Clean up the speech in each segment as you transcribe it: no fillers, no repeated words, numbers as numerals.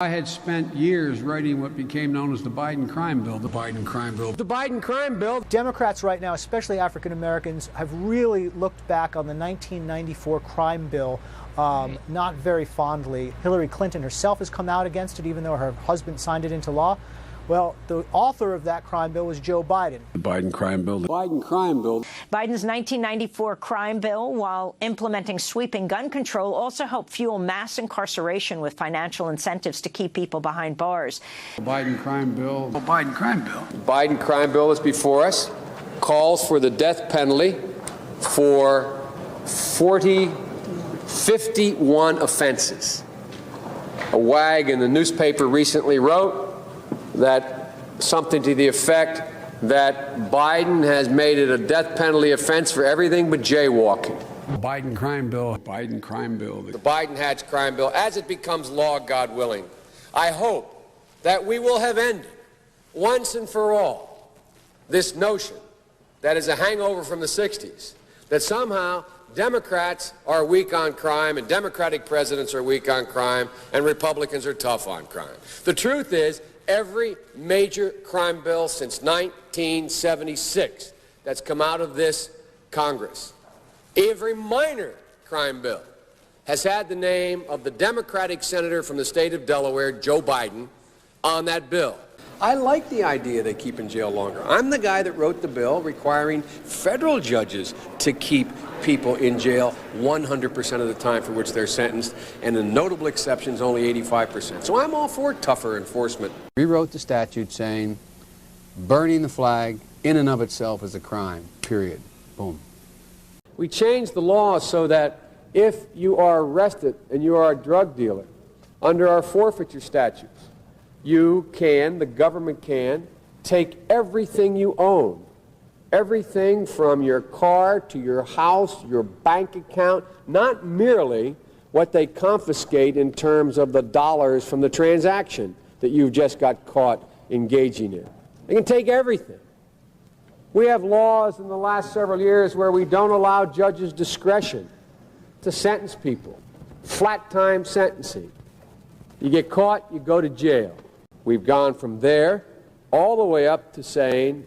I had spent years writing what became known as the Biden crime bill. The Biden crime bill. The Biden crime bill. Democrats right now, especially African Americans, have really looked back on the 1994 crime bill not very fondly. Hillary Clinton herself has come out against it, even though her husband signed it into law. Well, the author of that crime bill was Joe Biden. The Biden crime bill. The Biden crime bill. Biden's 1994 crime bill, while implementing sweeping gun control, also helped fuel mass incarceration with financial incentives to keep people behind bars. The Biden crime bill. The Biden crime bill. The Biden crime bill is before us, calls for the death penalty for 51 offenses. A wag in the newspaper recently wrote that something to the effect that Biden has made it a death penalty offense for everything but jaywalking. The Biden crime bill. Biden crime bill. The Biden-Hatch crime bill, as it becomes law, God willing, I hope that we will have ended once and for all this notion that is a hangover from the 60s, that somehow Democrats are weak on crime and Democratic presidents are weak on crime and Republicans are tough on crime. The truth is, every major crime bill since 1976 that's come out of this Congress, every minor crime bill has had the name of the Democratic senator from the state of Delaware, Joe Biden, on that bill. I like the idea they keep in jail longer. I'm the guy that wrote the bill requiring federal judges to keep people in jail 100% of the time for which they're sentenced, and the notable exceptions only 85%. So I'm all for tougher enforcement. Rewrote the statute saying burning the flag in and of itself is a crime, period. Boom. We changed the law so that if you are arrested and you are a drug dealer, under our forfeiture statutes, you can, the government can, take everything you own. Everything from your car to your house, your bank account, not merely what they confiscate in terms of the dollars from the transaction that you just got caught engaging in. They can take everything. We have laws in the last several years where we don't allow judges discretion to sentence people. Flat time sentencing. You get caught, you go to jail. We've gone from there all the way up to saying,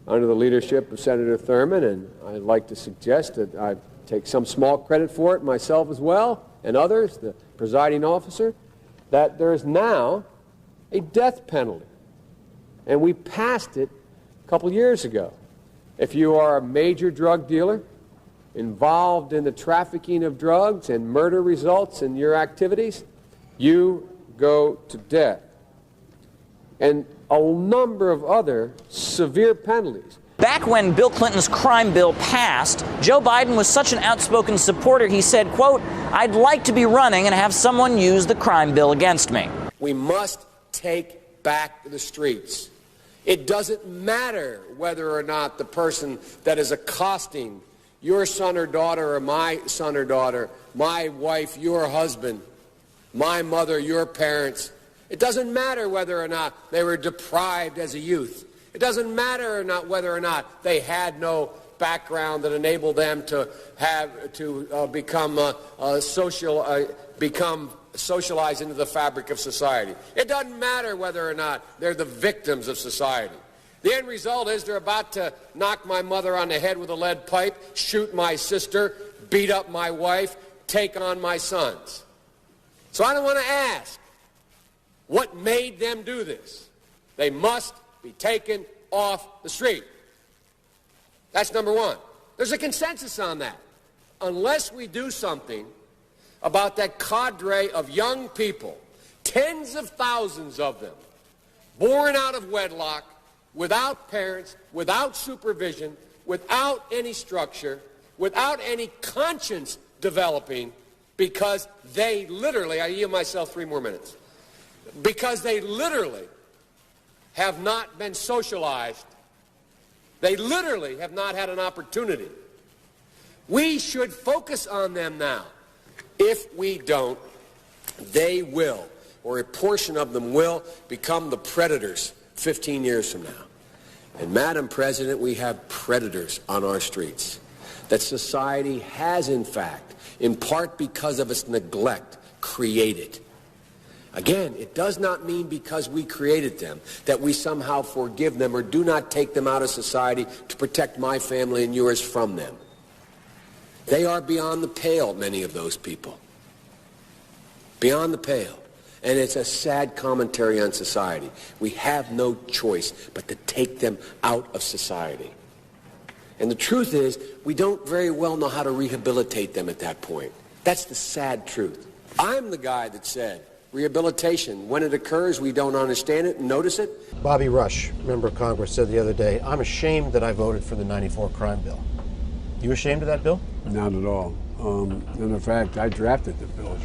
under the leadership of Senator Thurmond, and I'd like to suggest that I take some small credit for it myself as well, and others, the presiding officer, that there is now a death penalty. And we passed it a couple years ago. If you are a major drug dealer involved in the trafficking of drugs and murder results in your activities, you go to death. And a number of other severe penalties. Back when Bill Clinton's crime bill passed, Joe Biden was such an outspoken supporter, he said, quote, "I'd like to be running and have someone use the crime bill against me." We must take back the streets. It doesn't matter whether or not the person that is accosting your son or daughter or my son or daughter, my wife, your husband, my mother, your parents. It doesn't matter whether or not they were deprived as a youth. It doesn't matter or not whether or not they had no background that enabled them to become socialized into the fabric of society. It doesn't matter whether or not they're the victims of society. The end result is they're about to knock my mother on the head with a lead pipe, shoot my sister, beat up my wife, take on my sons. So I don't want to ask, what made them do this? They must be taken off the street. That's number one. There's a consensus on that. Unless we do something about that cadre of young people, tens of thousands of them, born out of wedlock, without parents, without supervision, without any structure, without any conscience developing, because they literally, I yield myself 3 more minutes, because they literally have not been socialized. They literally have not had an opportunity. We should focus on them now. If we don't, they will, or a portion of them will, become the predators 15 years from now. And Madam President, we have predators on our streets that society has, in fact, in part because of its neglect, created. Again, it does not mean because we created them that we somehow forgive them or do not take them out of society to protect my family and yours from them. They are beyond the pale, many of those people. Beyond the pale. And it's a sad commentary on society. We have no choice but to take them out of society. And the truth is, we don't very well know how to rehabilitate them at that point. That's the sad truth. I'm the guy that said, rehabilitation, when it occurs, we don't understand it and notice it. Bobby Rush, member of Congress, said the other day, I'm ashamed that I voted for the '94 crime bill. You ashamed of that bill? Not at all. And in fact, I drafted the bill.